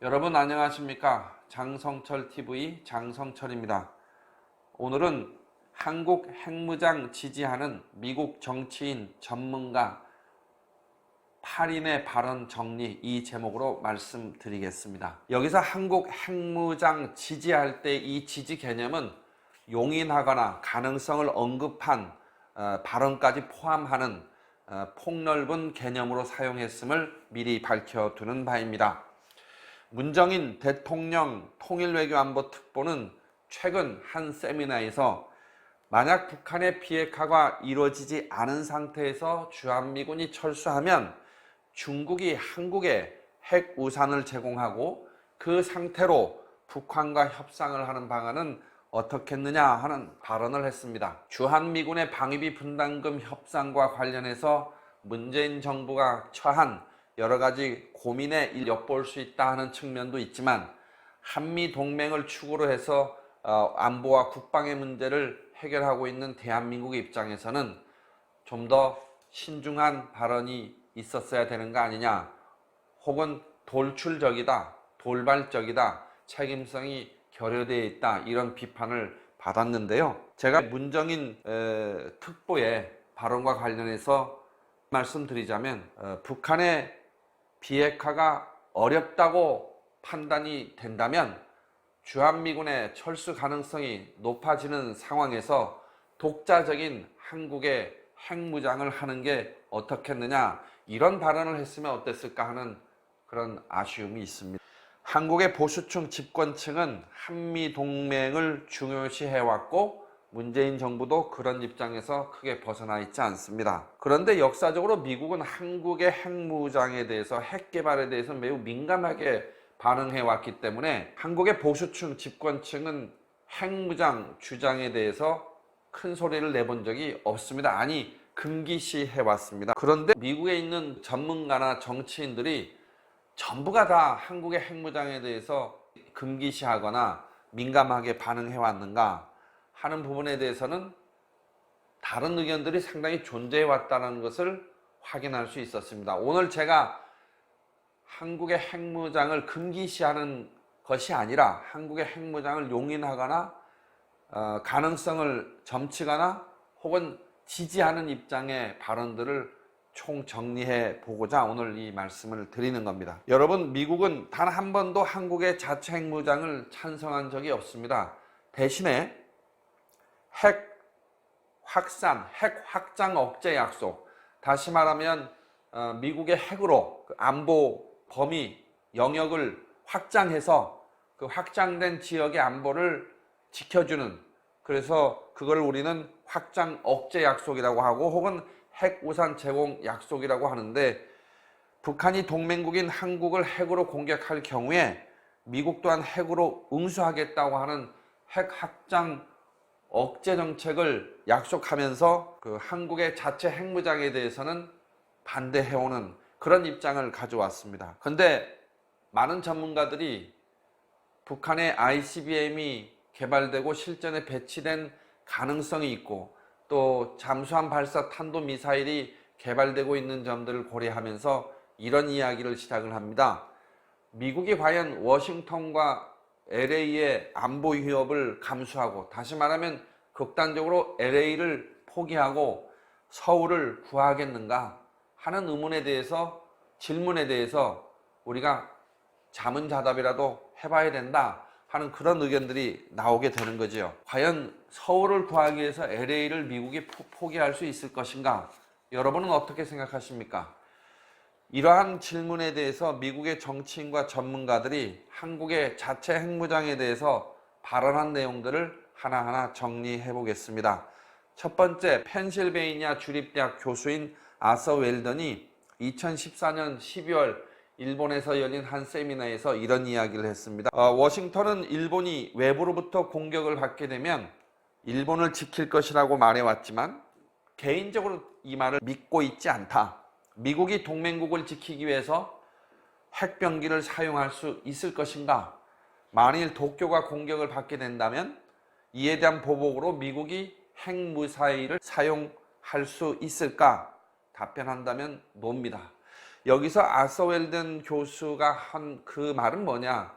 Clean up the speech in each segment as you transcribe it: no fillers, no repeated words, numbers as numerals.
여러분 안녕하십니까? 장성철TV 장성철입니다. 오늘은 한국 핵무장 지지하는 미국 정치인 전문가 8인의 발언 정리, 이 제목으로 말씀드리겠습니다. 여기서 한국 핵무장 지지할 때 이 지지 개념은 용인하거나 가능성을 언급한 발언까지 포함하는 폭넓은 개념으로 사용했음을 미리 밝혀두는 바입니다. 문정인 대통령 통일외교안보특보는 최근 한 세미나에서 만약 북한의 비핵화가 이루어지지 않은 상태에서 주한미군이 철수하면 중국이 한국에 핵우산을 제공하고 그 상태로 북한과 협상을 하는 방안은 어떻겠느냐 하는 발언을 했습니다. 주한미군의 방위비 분담금 협상과 관련해서 문재인 정부가 처한 여러 가지 고민에 엿볼 수 있다 하는 측면도 있지만 한미 동맹을 축으로 해서 안보와 국방의 문제를 해결하고 있는 대한민국의 입장에서는 좀 더 신중한 발언이 있었어야 되는 거 아니냐, 혹은 돌출적이다, 돌발적이다, 책임성이 결여되어 있다, 이런 비판을 받았는데요. 제가 문정인 특보의 발언과 관련해서 말씀드리자면 북한의 비핵화가 어렵다고 판단이 된다면 주한미군의 철수 가능성이 높아지는 상황에서 독자적인 한국의 핵무장을 하는 게 어떻겠느냐, 이런 발언을 했으면 어땠을까 하는 그런 아쉬움이 있습니다. 한국의 보수층 집권층은 한미동맹을 중요시해왔고 문재인 정부도 그런 입장에서 크게 벗어나 있지 않습니다. 그런데 역사적으로 미국은 한국의 핵무장에 대해서, 핵개발에 대해서 매우 민감하게 반응해 왔기 때문에 한국의 보수층 집권층은 핵무장 주장에 대해서 큰 소리를 내본 적이 없습니다. 아니, 금기시해 왔습니다. 그런데 미국에 있는 전문가나 정치인들이 전부가 다 한국의 핵무장에 대해서 금기시하거나 민감하게 반응해 왔는가 하는 부분에 대해서는 다른 의견들이 상당히 존재해 왔다는 것을 확인할 수 있었습니다. 오늘 제가 한국의 핵무장을 금기시하는 것이 아니라 한국의 핵무장을 용인하거나 가능성을 점치거나 혹은 지지하는 입장의 발언들을 총정리해 보고자 오늘 이 말씀을 드리는 겁니다. 여러분, 미국은 단 한 번도 한국의 자체 핵무장을 찬성한 적이 없습니다. 대신에 핵 확산, 핵 확장 억제 약속, 다시 말하면 미국의 핵으로 안보 범위 영역을 확장해서 그 확장된 지역의 안보를 지켜주는, 그래서 그걸 우리는 확장 억제 약속이라고 하고 혹은 핵우산 제공 약속이라고 하는데, 북한이 동맹국인 한국을 핵으로 공격할 경우에 미국 또한 핵으로 응수하겠다고 하는 핵 확장 억제 정책을 약속하면서 그 한국의 자체 핵무장에 대해서는 반대해오는 그런 입장을 가져왔습니다. 그런데 많은 전문가들이 북한의 ICBM이 개발되고 실전에 배치된 가능성이 있고 또 잠수함 발사 탄도미사일이 개발되고 있는 점들을 고려하면서 이런 이야기를 시작을 합니다. 미국이 과연 워싱턴과 LA의 안보 위협을 감수하고, 다시 말하면 극단적으로 LA를 포기하고 서울을 구하겠는가 하는 질문에 대해서 우리가 자문자답이라도 해봐야 된다 하는 그런 의견들이 나오게 되는 거지요. 과연 서울을 구하기 위해서 LA를 미국이 포기할 수 있을 것인가? 여러분은 어떻게 생각하십니까? 이러한 질문에 대해서 미국의 정치인과 전문가들이 한국의 자체 핵무장에 대해서 발언한 내용들을 하나하나 정리해 보겠습니다. 첫 번째, 펜실베이니아 주립대학 교수인 아서 웰던이 2014년 12월 일본에서 열린 한 세미나에서 이런 이야기를 했습니다. 워싱턴은 일본이 외부로부터 공격을 받게 되면 일본을 지킬 것이라고 말해왔지만 개인적으로 이 말을 믿고 있지 않다. 미국이 동맹국을 지키기 위해서 핵병기를 사용할 수 있을 것인가? 만일 도쿄가 공격을 받게 된다면 이에 대한 보복으로 미국이 핵무사일을 사용할 수 있을까? 답변한다면 노입니다. 여기서 아서 웰던 교수가 한 그 말은 뭐냐?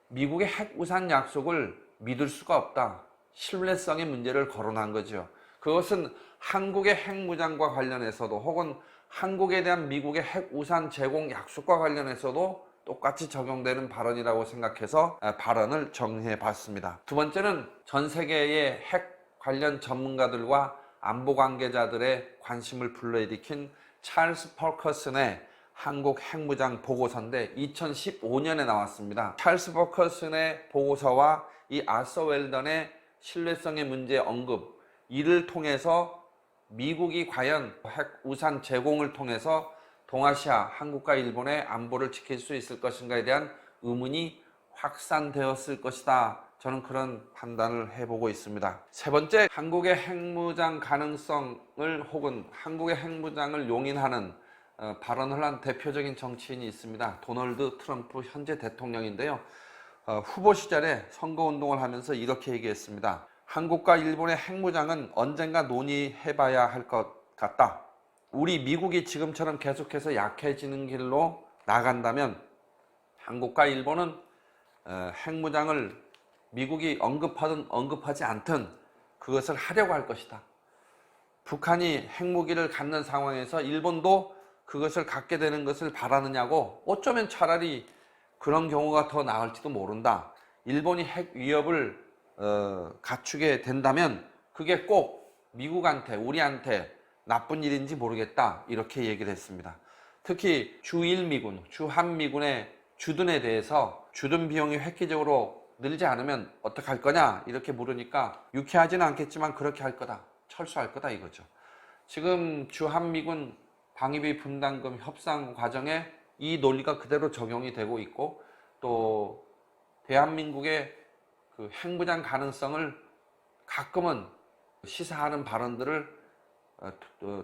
미국의 핵 우산 약속을 믿을 수가 없다. 신뢰성의 문제를 거론한 거죠. 그것은 한국의 핵무장과 관련해서도 혹은 한국에 대한 미국의 핵 우산 제공 약속과 관련해서도 똑같이 적용되는 발언이라고 생각해서 발언을 정리해 봤습니다. 두 번째는 전 세계의 핵 관련 전문가들과 안보 관계자들의 관심을 불러일으킨 찰스 퍼커슨의 한국 핵무장 보고서인데 2015년에 나왔습니다. 찰스 퍼커슨의 보고서와 이 아서 웰던의 신뢰성의 문제 언급, 이를 통해서 미국이 과연 핵 우산 제공을 통해서 동아시아, 한국과 일본의 안보를 지킬 수 있을 것인가에 대한 의문이 확산되었을 것이다. 저는 그런 판단을 해보고 있습니다. 세 번째, 한국의 핵무장 가능성을 혹은 한국의 핵무장을 용인하는 발언을 한 대표적인 정치인이 있습니다. 도널드 트럼프 현재 대통령인데요. 후보 시절에 선거운동을 하면서 이렇게 얘기했습니다. 한국과 일본의 핵무장은 언젠가 논의해봐야 할 것 같다. 우리 미국이 지금처럼 계속해서 약해지는 길로 나간다면 한국과 일본은 핵무장을 미국이 언급하든 언급하지 않든 그것을 하려고 할 것이다. 북한이 핵무기를 갖는 상황에서 일본도 그것을 갖게 되는 것을 바라느냐고, 어쩌면 차라리 그런 경우가 더 나을지도 모른다. 일본이 핵 위협을 갖추게 된다면 그게 꼭 미국한테, 우리한테 나쁜 일인지 모르겠다. 이렇게 얘기를 했습니다. 특히 주1미군, 주한미군의 주둔에 대해서 주둔 비용이 획기적으로 늘지 않으면 어떡할 거냐 이렇게 물으니까 유쾌하지는 않겠지만 그렇게 할 거다. 철수할 거다 이거죠. 지금 주한미군 방위비 분담금 협상 과정에 이 논리가 그대로 적용이 되고 있고, 또 대한민국의 그 핵무장 가능성을 가끔은 시사하는 발언들을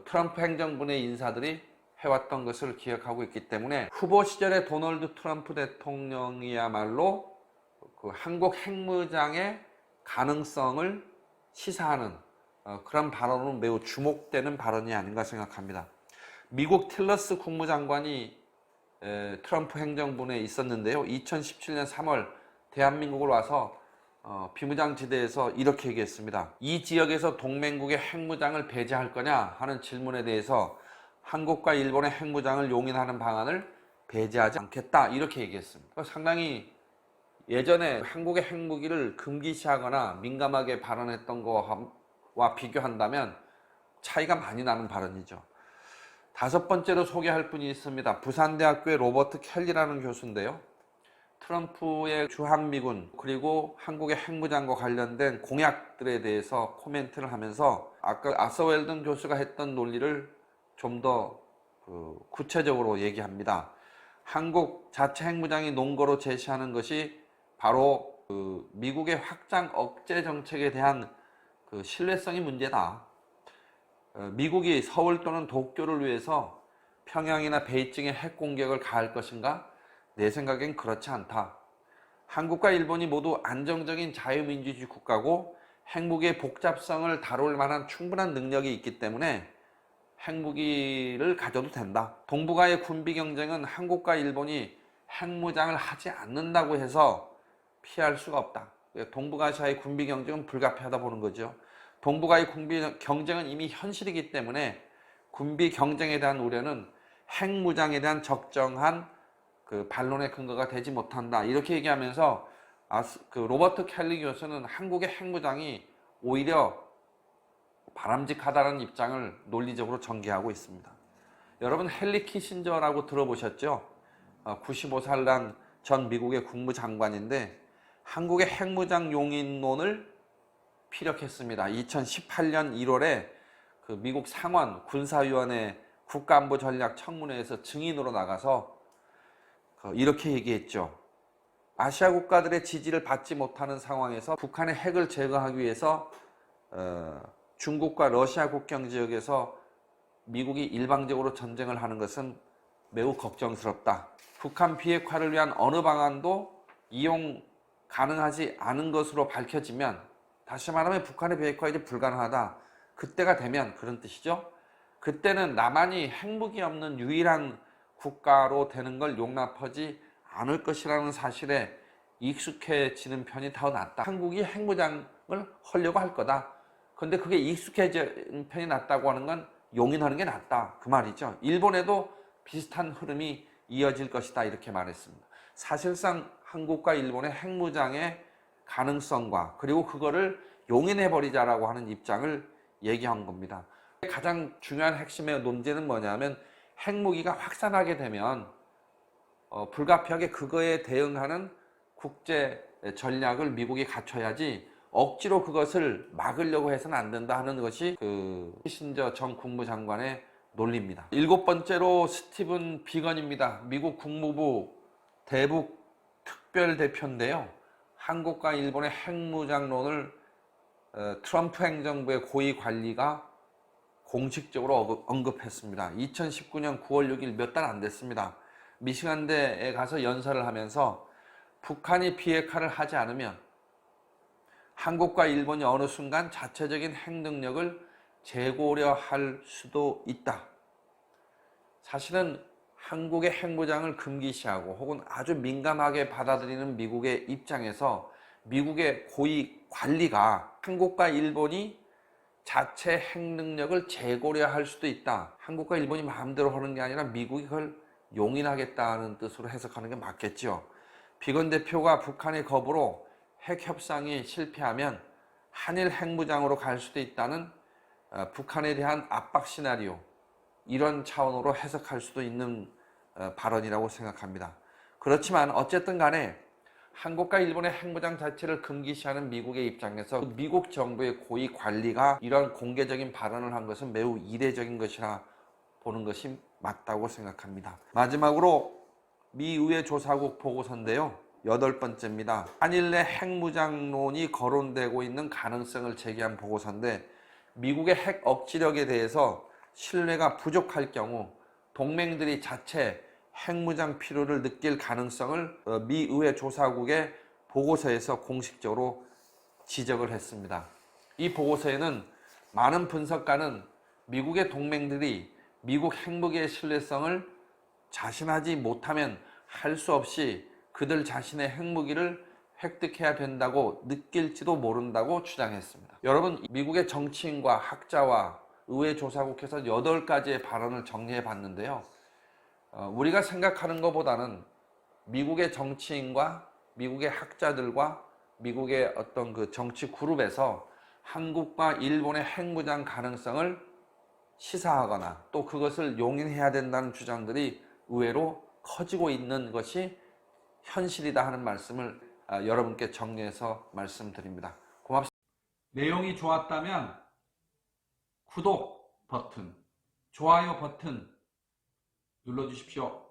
트럼프 행정부 내 인사들이 해왔던 것을 기억하고 있기 때문에 후보 시절의 도널드 트럼프 대통령이야말로 그 한국 핵무장의 가능성을 시사하는 그런 발언으로 매우 주목되는 발언이 아닌가 생각합니다. 미국 틸러스 국무장관이 트럼프 행정부 내에 있었는데요. 2017년 3월 대한민국을 와서 비무장지대에서 이렇게 얘기했습니다. 이 지역에서 동맹국의 핵무장을 배제할 거냐 하는 질문에 대해서 한국과 일본의 핵무장을 용인하는 방안을 배제하지 않겠다 이렇게 얘기했습니다. 상당히 예전에 한국의 핵무기를 금기시하거나 민감하게 발언했던 거와 비교한다면 차이가 많이 나는 발언이죠. 다섯 번째로 소개할 분이 있습니다. 부산대학교의 로버트 켈리라는 교수인데요. 트럼프의 주한미군 그리고 한국의 핵무장과 관련된 공약들에 대해서 코멘트를 하면서 아까 아서 웰던 교수가 했던 논리를 좀 더 구체적으로 얘기합니다. 한국 자체 핵무장이 논거로 제시하는 것이 바로 미국의 확장 억제 정책에 대한 신뢰성이 문제다. 미국이 서울 또는 도쿄를 위해서 평양이나 베이징에 핵 공격을 가할 것인가? 내 생각엔 그렇지 않다. 한국과 일본이 모두 안정적인 자유민주주의 국가고 핵무기의 복잡성을 다룰 만한 충분한 능력이 있기 때문에 핵무기를 가져도 된다. 동북아의 군비 경쟁은 한국과 일본이 핵무장을 하지 않는다고 해서 피할 수가 없다. 동북아시아의 군비 경쟁은 불가피하다 보는 거죠. 동북아의 군비 경쟁은 이미 현실이기 때문에 군비 경쟁에 대한 우려는 핵무장에 대한 적정한 반론의 근거가 되지 못한다. 이렇게 얘기하면서 로버트 켈리 교수는 한국의 핵무장이 오히려 바람직하다는 입장을 논리적으로 전개하고 있습니다. 여러분 헨리 키신저라고 들어보셨죠? 95살 난 전 미국의 국무장관인데 한국의 핵무장 용인론을 피력했습니다. 2018년 1월에 미국 상원 군사위원회 국가안보전략청문회에서 증인으로 나가서 이렇게 얘기했죠. 아시아 국가들의 지지를 받지 못하는 상황에서 북한의 핵을 제거하기 위해서 중국과 러시아 국경 지역에서 미국이 일방적으로 전쟁을 하는 것은 매우 걱정스럽다. 북한 비핵화를 위한 어느 방안도 이용 가능하지 않은 것으로 밝혀지면, 다시 말하면 북한의 비핵화 이제 불가능하다. 그때가 되면, 그런 뜻이죠. 그때는 남한이 핵무기 없는 유일한 국가로 되는 걸 용납하지 않을 것이라는 사실에 익숙해지는 편이 더 낫다. 한국이 핵무장을 하려고 할 거다. 근데 그게 익숙해지는 편이 낫다고 하는 건 용인하는 게 낫다. 그 말이죠. 일본에도 비슷한 흐름이 이어질 것이다. 이렇게 말했습니다. 사실상 한국과 일본의 핵무장의 가능성과 그리고 그거를 용인해버리자라고 하는 입장을 얘기한 겁니다. 가장 중요한 핵심의 논제는 뭐냐면 핵무기가 확산하게 되면 불가피하게 그거에 대응하는 국제 전략을 미국이 갖춰야지 억지로 그것을 막으려고 해서는 안 된다 하는 것이 키신저 전 국무장관의 논리입니다. 7번째로 스티븐 비건입니다. 미국 국무부 대북 특별대표인데요. 한국과 일본의 핵무장론을 트럼프 행정부의 고위 관리가 공식적으로 언급했습니다. 2019년 9월 6일 몇 달 안 됐습니다. 미시간대에 가서 연설을 하면서 북한이 비핵화를 하지 않으면 한국과 일본이 어느 순간 자체적인 핵 능력을 재고려할 수도 있다. 사실은 한국의 핵무장을 금기시하고 혹은 아주 민감하게 받아들이는 미국의 입장에서 미국의 고위 관리가 한국과 일본이 자체 핵 능력을 재고려할 수도 있다. 한국과 일본이 마음대로 하는 게 아니라 미국이 그걸 용인하겠다는 뜻으로 해석하는 게 맞겠죠. 비건 대표가 북한의 거부로 핵 협상이 실패하면 한일 핵무장으로 갈 수도 있다는 북한에 대한 압박 시나리오, 이런 차원으로 해석할 수도 있는 발언이라고 생각합니다. 그렇지만 어쨌든 간에 한국과 일본의 핵무장 자체를 금기시하는 미국의 입장에서 미국 정부의 고위 관리가 이런 공개적인 발언을 한 것은 매우 이례적인 것이라 보는 것이 맞다고 생각합니다. 마지막으로 미 의회 조사국 보고서인데요. 8번째입니다. 한일 내 핵무장론이 거론되고 있는 가능성을 제기한 보고서인데 미국의 핵 억지력에 대해서 신뢰가 부족할 경우 동맹들이 자체 핵무장 필요를 느낄 가능성을 미 의회 조사국의 보고서에서 공식적으로 지적을 했습니다. 이 보고서에는 많은 분석가는 미국의 동맹들이 미국 핵무기의 신뢰성을 자신하지 못하면 할 수 없이 그들 자신의 핵무기를 획득해야 된다고 느낄지도 모른다고 주장했습니다. 여러분, 미국의 정치인과 학자와 의회 조사국에서 8가지의 발언을 정리해 봤는데요. 우리가 생각하는 것보다는 미국의 정치인과 미국의 학자들과 미국의 어떤 그 정치 그룹에서 한국과 일본의 핵무장 가능성을 시사하거나 또 그것을 용인해야 된다는 주장들이 의외로 커지고 있는 것이 현실이다 하는 말씀을 여러분께 정리해서 말씀드립니다. 고맙습니다. 내용이 좋았다면 구독 버튼, 좋아요 버튼 눌러주십시오.